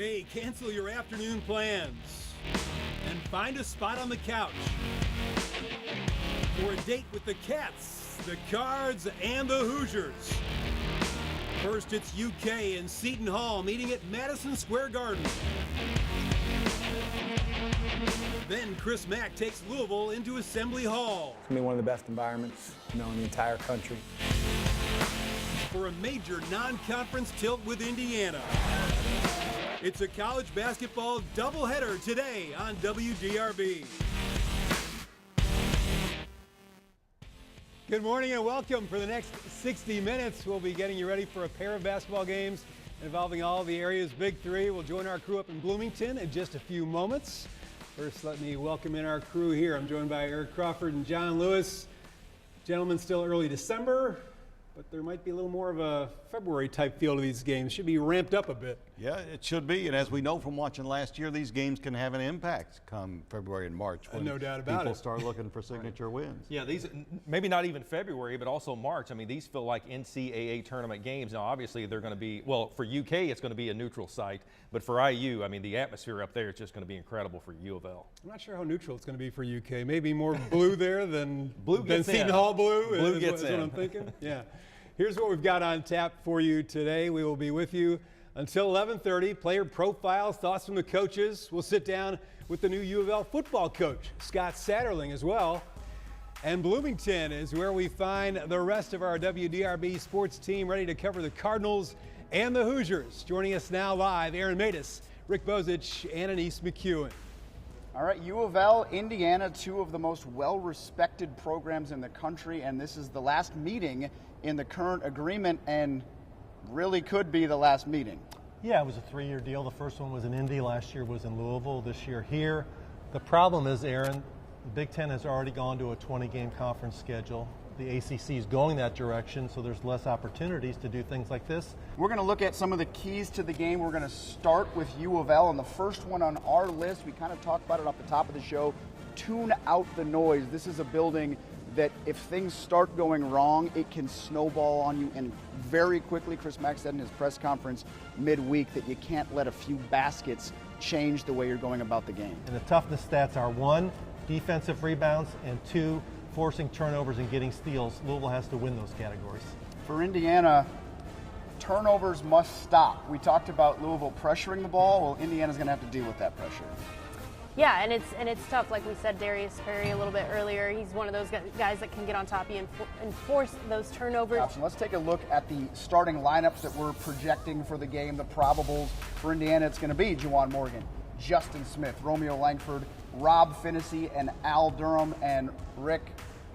Hey, cancel your afternoon plans and find a spot on the couch for a date with the Cats, the Cards, and the Hoosiers. First, it's UK and Seton Hall meeting at Madison Square Garden. Then Chris Mack takes Louisville into Assembly Hall. It's going to be one of the best environments, in the entire country. For a major non-conference tilt with Indiana. It's a college basketball doubleheader today on Wdrb. Good morning and welcome. For the next 60 minutes, we'll be getting you ready for a pair of basketball games involving all the area's big three. We'll join our crew up in Bloomington in just a few moments. First, let me welcome in our crew here. I'm joined by Eric Crawford and John Lewis. Gentlemen, still early December, but there might be a little more of a February type feel to these games. Should be ramped up a bit. Yeah, it should be. And as we know from watching last year, these games can have an impact come February and March when no doubt about people start looking for signature wins. Yeah, these maybe not even February, but also March. I mean, these feel like NCAA tournament games. Now, obviously, they're going to be, well, for UK, it's going to be a neutral site. But for IU, I mean, the atmosphere up there is just going to be incredible for U of L. I'm not sure how neutral it's going to be for UK. Maybe more blue there than Seton in. Hall blue. Blue gets in. What I'm thinking. Yeah. Here's what we've got on tap for you today. We will be with you until 11:30. Player profiles, thoughts from the coaches. We'll sit down with the new U of L football coach, Scott Satterfield, as well. And Bloomington is where we find the rest of our WDRB sports team ready to cover the Cardinals and the Hoosiers. Joining us now live, Aaron Matus, Rick Bozich, and Anise McEwen. All right, U of L, Indiana, two of the most well-respected programs in the country, and this is the last meeting in the current agreement and really could be the last meeting. Yeah, it was a 3-year deal. The first one was in Indy, last year was in Louisville, this year here. The problem is, Aaron, the Big Ten has already gone to a 20-game conference schedule. The ACC is going that direction, so there's less opportunities to do things like this. We're going to look at some of the keys to the game. We're going to start with U of L, and the first one on our list, we kind of talked about it off the top of the show, tune out the noise. This is a building that if things start going wrong, it can snowball on you, and very quickly, Chris Mack said in his press conference midweek that you can't let a few baskets change the way you're going about the game. And the toughness stats are 1, defensive rebounds, and 2, forcing turnovers and getting steals. Louisville has to win those categories. For Indiana, turnovers must stop. We talked about Louisville pressuring the ball. Well, Indiana's going to have to deal with that pressure. Yeah, and it's tough. Like we said, Darius Perry a little bit earlier. He's one of those guys that can get on top of you and force those turnovers. Absolutely. Let's take a look at the starting lineups that we're projecting for the game. The probables for Indiana, it's going to be Juwan Morgan, Justin Smith, Romeo Langford, Rob Finney, and Al Durham. And Rick,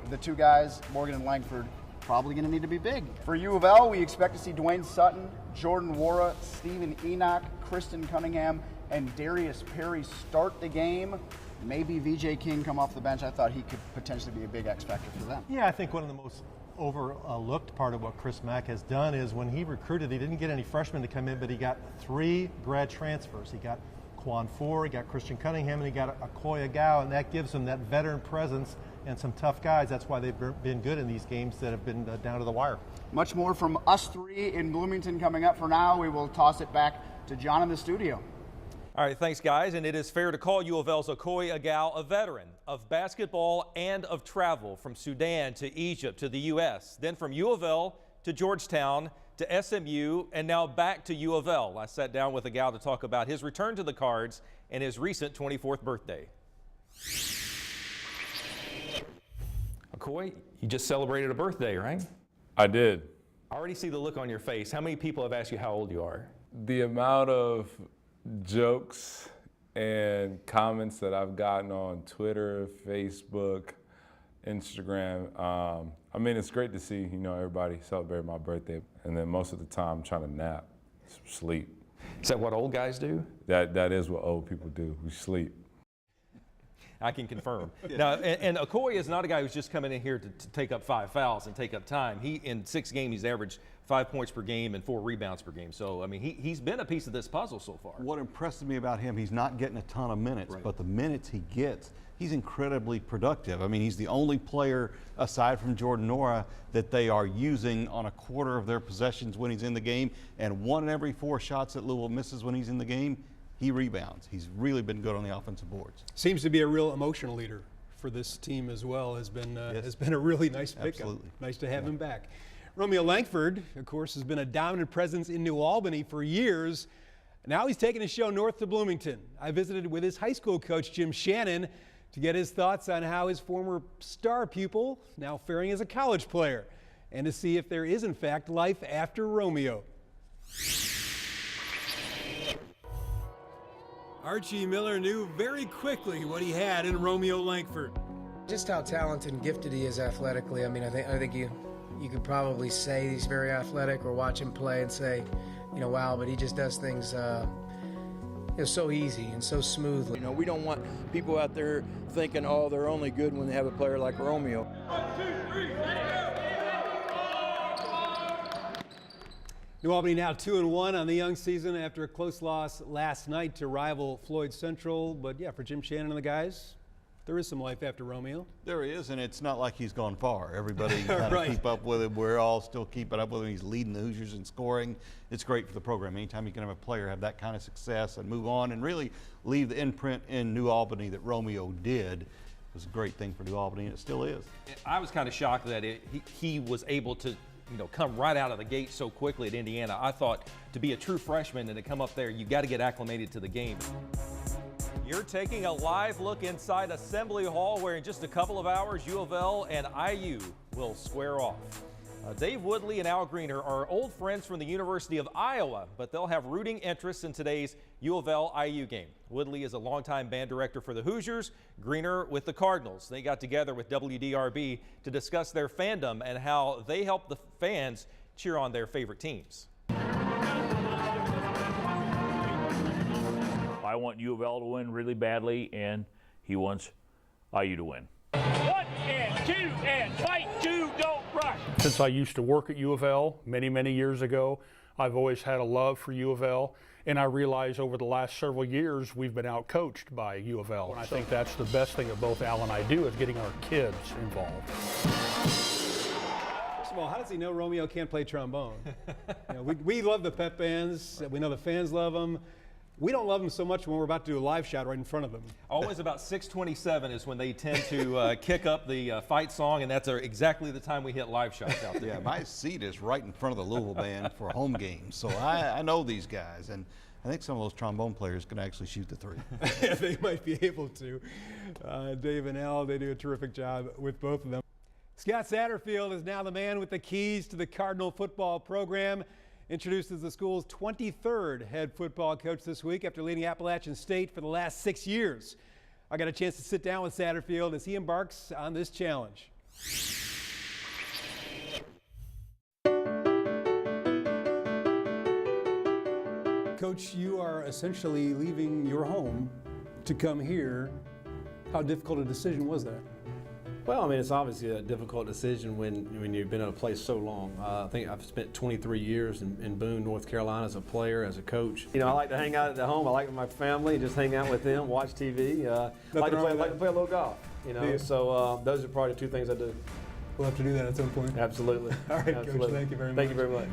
the two guys, Morgan and Langford, probably going to need to be big. For U of L, we expect to see Dwayne Sutton, Jordan Wara, Stephen Enoch, Kristen Cunningham, and Darius Perry start the game. Maybe VJ King come off the bench. I thought he could potentially be a big X factor for them. Yeah, I think one of the most overlooked part of what Chris Mack has done is when he recruited, he didn't get any freshmen to come in, but he got 3 grad transfers. He got Quan Ford, he got Christian Cunningham, and he got Akoya Gao, and that gives him that veteran presence and some tough guys. That's why they've been good in these games that have been down to the wire. Much more from us three in Bloomington coming up. For now, we will toss it back to John in the studio. All right, thanks, guys. And it is fair to call U of L's Akoya Gao a veteran of basketball and of travel from Sudan to Egypt to the U.S., then from U of L to Georgetown to SMU, and now back to U of L. I sat down with Gao to talk about his return to the Cards and his recent 24th birthday. Akoya, you just celebrated a birthday, right? I did. I already see the look on your face. How many people have asked you how old you are? The amount of jokes and comments that I've gotten on Twitter, Facebook, Instagram. I mean, it's great to see, everybody celebrate my birthday, and then most of the time I'm trying to nap, sleep. Is that what old guys do? That is what old people do. We sleep. I can confirm. Now, and Akoya is not a guy who's just coming in here to take up 5 fouls and take up time. He, in 6 games, he's averaged 5 points per game and 4 rebounds per game. So, I mean, he's been a piece of this puzzle so far. What impresses me about him, he's not getting a ton of minutes, but the minutes he gets, he's incredibly productive. I mean, he's the only player, aside from Jordan Nwora, that they are using on a quarter of their possessions when he's in the game, and 1 in every 4 shots that Louisville misses when he's in the game, he rebounds. He's really been good on the offensive boards. Seems to be a real emotional leader for this team as well. Has been a really nice pickup. Absolutely. Nice to have him back. Romeo Langford, of course, has been a dominant presence in New Albany for years. Now he's taking his show north to Bloomington. I visited with his high school coach, Jim Shannon, to get his thoughts on how his former star pupil now faring as a college player, and to see if there is, in fact, life after Romeo. Archie Miller knew very quickly what he had in Romeo Langford. Just how talented and gifted he is athletically. I mean, I think you could probably say he's very athletic or watch him play and say, wow, but he just does things so easy and so smoothly. We don't want people out there thinking, oh, they're only good when they have a player like Romeo. 1, 2, 3, New Albany now 2-1 on the young season after a close loss last night to rival Floyd Central. But yeah, for Jim Shannon and the guys, there is some life after Romeo. There is, and it's not like he's gone far. Everybody kind of keep up with him. We're all still keeping up with him. He's leading the Hoosiers in scoring. It's great for the program. Anytime you can have a player have that kind of success and move on and really leave the imprint in New Albany that Romeo did, it was a great thing for New Albany, and it still is. I was kind of shocked that he was able to come right out of the gate so quickly at Indiana. I thought to be a true freshman and to come up there, you got to get acclimated to the game. You're taking a live look inside Assembly Hall, where in just a couple of hours, U of L and IU will square off. Dave Woodley and Al Greener are old friends from the University of Iowa, but they'll have rooting interests in today's U of L-IU game. Woodley is a longtime band director for the Hoosiers, Greener with the Cardinals. They got together with Wdrb to discuss their fandom and how they help the fans cheer on their favorite teams. I want U of L to win really badly, and he wants IU to win. 1 and 2 and fight 2, don't rush. Since I used to work at U of L many, many years ago, I've always had a love for U of L, and I realize over the last several years we've been out-coached by U of L. And I think that's the best thing that both Al and I do, is getting our kids involved. First of all, how does he know Romeo can't play trombone? We love the pep bands. We know the fans love them. We don't love them so much when we're about to do a live shot right in front of them. Always about 6:27 is when they tend to kick up the fight song, and that's exactly the time we hit live shots out there. Yeah, my seat is right in front of the Louisville band for home games, so I know these guys, and I think some of those trombone players can actually shoot the three. Yeah, they might be able to. Dave and Al, they do a terrific job with both of them. Scott Satterfield is now the man with the keys to the Cardinal football program. Introduced as the school's 23rd head football coach this week after leading Appalachian State for the last 6 years. I got a chance to sit down with Satterfield as he embarks on this challenge. Coach, you are essentially leaving your home to come here. How difficult a decision was that? Well, I mean, it's obviously a difficult decision when you've been at a place so long. I think I've spent 23 years in Boone, North Carolina as a player, as a coach. I like to hang out at home. I like my family, just hang out with them, watch TV. I like to play a little golf, So those are probably the two things I do. We'll have to do that at some point. Absolutely. All right, Absolutely. Coach, thank you very much. Thank you very much.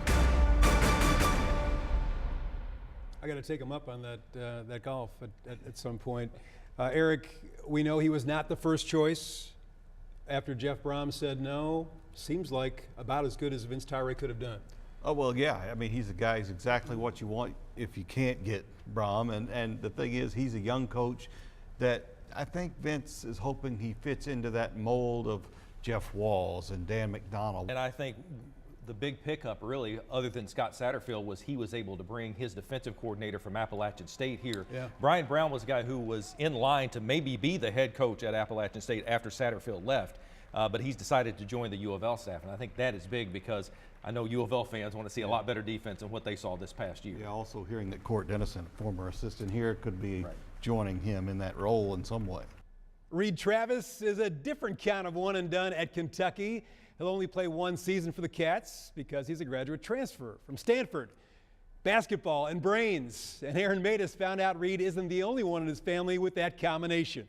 I got to take him up on that golf at some point. Eric, we know he was not the first choice. After Jeff Brom said no, seems like about as good as Vince Tyree could have done. Oh, well, yeah. I mean, he's a guy who's exactly what you want if you can't get Brom. And the thing is, he's a young coach that I think Vince is hoping he fits into that mold of Jeff Walls and Dan McDonald. And I think the big pickup, really, other than Scott Satterfield, was he was able to bring his defensive coordinator from Appalachian State here. Yeah. Brian Brown was a guy who was in line to maybe be the head coach at Appalachian State after Satterfield left, but he's decided to join the U of L staff, and I think that is big because I know U of L fans want to see a lot better defense than what they saw this past year. Yeah, also hearing that Court Dennison, former assistant here, could be joining him in that role in some way. Reed Travis is a different kind of one and done at Kentucky. He'll only play one season for the Cats because he's a graduate transfer from Stanford. Basketball and brains. And Aaron Matus found out Reed isn't the only one in his family with that combination.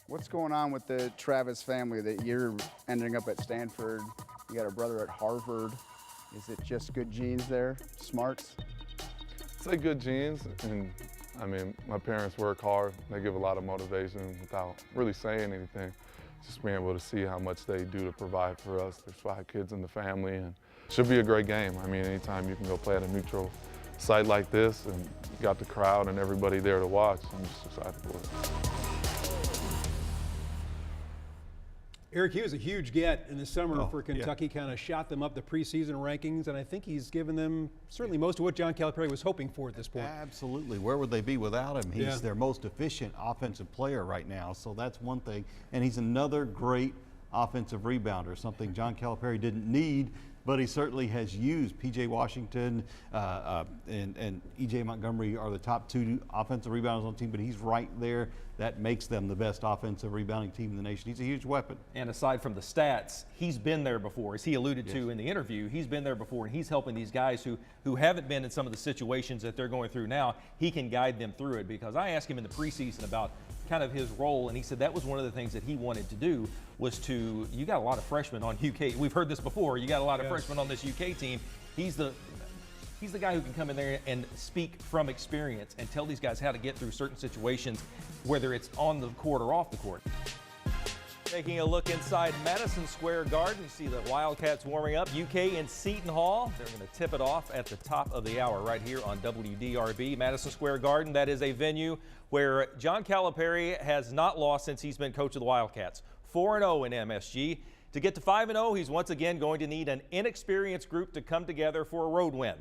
What's going on with the Travis family that you're ending up at Stanford? You got a brother at Harvard. Is it just good genes there? Smarts? Say good genes, and I mean, my parents work hard. They give a lot of motivation without really saying anything. Just being able to see how much they do to provide for us. There's 5 kids in the family, and it should be a great game. I mean, anytime you can go play at a neutral site like this, and you got the crowd and everybody there to watch, I'm just excited for it. Eric, he was a huge get in the summer for Kentucky, kind of shot them up the preseason rankings, and I think he's given them certainly most of what John Calipari was hoping for at this point. Absolutely. Where would they be without him? He's their most efficient offensive player right now, so that's one thing. And he's another great offensive rebounder, something John Calipari didn't need, but he certainly has used. P.J. Washington and E.J. Montgomery are the top 2 offensive rebounders on the team, but he's right there. That makes them the best offensive rebounding team in the nation. He's a huge weapon. And aside from the stats, he's been there before. As he alluded to in the interview, he's been there before, and he's helping these guys who haven't been in some of the situations that they're going through now. He can guide them through it, because I asked him in the preseason about kind of his role, and he said that was one of the things that he wanted to do was to, you got a lot of freshmen on UK. We've heard this before. You got a lot of freshmen on this UK team. He's the guy who can come in there and speak from experience and tell these guys how to get through certain situations, whether it's on the court or off the court. Taking a look inside Madison Square Garden, you see the Wildcats warming up. UK in Seton Hall. They're going to tip it off at the top of the hour right here on Wdrb. Madison Square Garden, that is a venue where John Calipari has not lost since he's been coach of the Wildcats. 4-0 in MSG. To get to 5-0, he's once again going to need an inexperienced group to come together for a road win.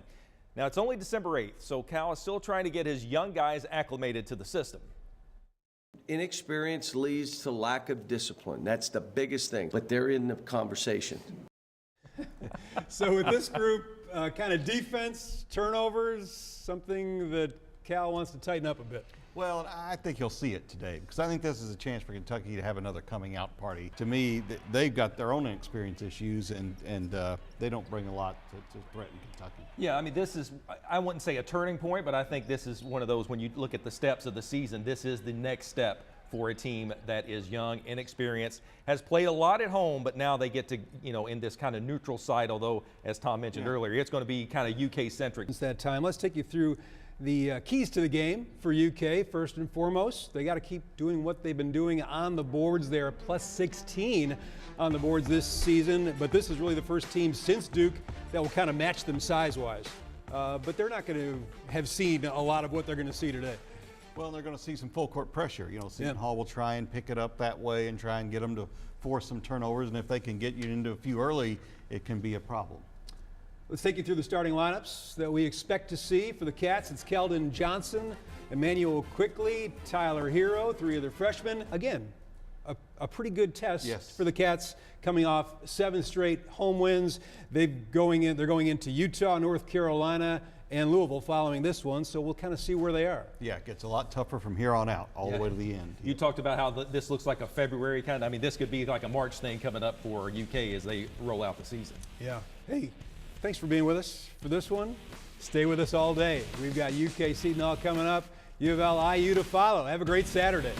Now, it's only December 8th, so Cal is still trying to get his young guys acclimated to the system. Inexperience leads to lack of discipline. That's the biggest thing, but they're in the conversation. So with this group, kind of defense, turnovers, something that Cal wants to tighten up a bit. Well, I think he'll see it today, because I think this is a chance for Kentucky to have another coming out party. To me, they've got their own inexperience issues, and they don't bring a lot to threaten Kentucky. Yeah, I mean, this is, I wouldn't say a turning point, but I think this is one of those, when you look at the steps of the season, this is the next step for a team that is young, inexperienced, has played a lot at home, but now they get to, in this kind of neutral side, although, as Tom mentioned earlier, it's going to be kind of UK-centric. It's that time. Let's take you through the keys to the game for UK. First and foremost, they got to keep doing what they've been doing on the boards. They're plus 16 on the boards this season, but this is really the first team since Duke that will kind of match them size-wise. But they're not going to have seen a lot of what they're going to see today. Well, they're going to see some full court pressure. Seton Hall will try and pick it up that way and try and get them to force some turnovers, and if they can get you into a few early, it can be a problem. Let's take you through the starting lineups that we expect to see for the Cats. It's Keldon Johnson, Emmanuel Quickly, Tyler Hero, 3 of their freshmen. Again, a pretty good test for the Cats, coming off 7 straight home wins. They're going into Utah, North Carolina, and Louisville following this one, so we'll kind of see where they are. Yeah, it gets a lot tougher from here on out, all the way to the end. You talked about how this looks like a February kind of, I mean, this could be like a March thing coming up for UK as they roll out the season. Yeah. Hey, thanks for being with us for this one. Stay with us all day. We've got UK Seton Hall coming up, U of L IU to follow. Have a great Saturday.